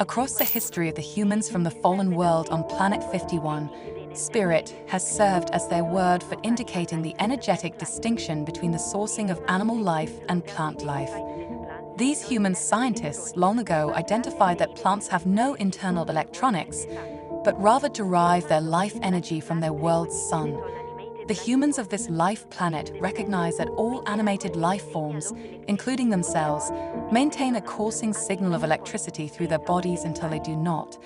Across the history of the humans from the fallen world on Planet 51, spirit has served as their word for indicating the energetic distinction between the sourcing of animal life and plant life. These human scientists long ago identified that plants have no internal electronics, but rather derive their life energy from their world's sun. The humans of this life planet recognize that all animated life forms, including themselves, maintain a coursing signal of electricity through their bodies until they do not,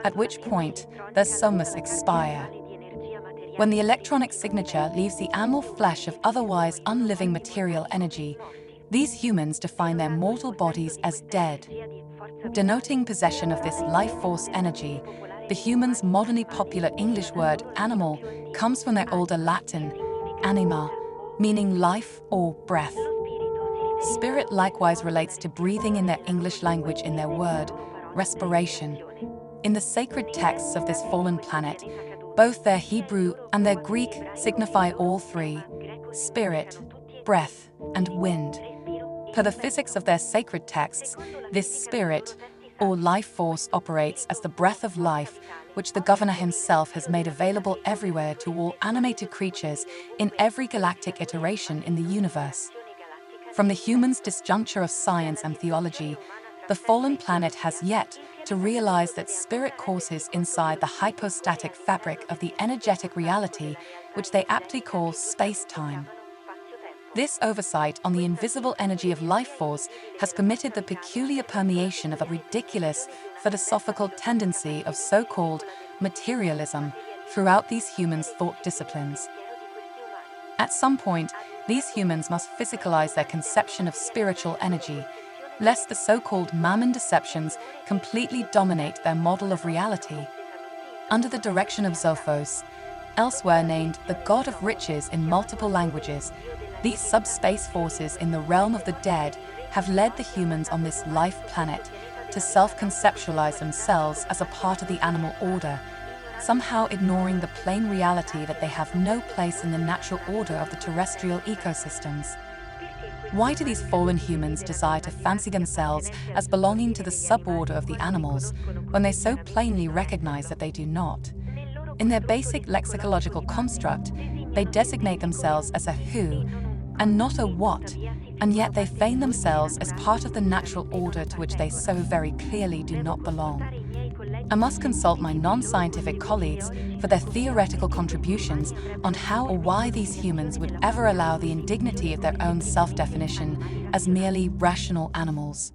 at which point their somas expire. When the electronic signature leaves the animal flesh of otherwise unliving material energy, these humans define their mortal bodies as dead. Denoting possession of this life force energy, the humans' modernly popular English word animal comes from their older Latin anima, meaning life or breath. Spirit likewise relates to breathing in their English language in their word respiration. In the sacred texts of this fallen planet, both their Hebrew and their Greek signify all three: spirit, breath, and wind. Per the physics of their sacred texts, this spirit, or life force, operates as the breath of life, which the governor himself has made available everywhere to all animated creatures in every galactic iteration in the universe. From the humans' disjuncture of science and theology, the fallen planet has yet to realize that spirit courses inside the hypostatic fabric of the energetic reality, which they aptly call space-time. This oversight on the invisible energy of life force has permitted the peculiar permeation of a ridiculous philosophical tendency of so-called materialism throughout these humans' thought disciplines. At some point, these humans must physicalize their conception of spiritual energy, lest the so-called mammon deceptions completely dominate their model of reality. Under the direction of Zophos, elsewhere named the god of riches in multiple languages, these subspace forces in the realm of the dead have led the humans on this life planet to self-conceptualize themselves as a part of the animal order, somehow ignoring the plain reality that they have no place in the natural order of the terrestrial ecosystems. Why do these fallen humans desire to fancy themselves as belonging to the suborder of the animals when they so plainly recognize that they do not? In their basic lexicological construct, they designate themselves as a who and not a what, and yet they feign themselves as part of the natural order to which they so very clearly do not belong. I must consult my non-scientific colleagues for their theoretical contributions on how or why these humans would ever allow the indignity of their own self-definition as merely rational animals.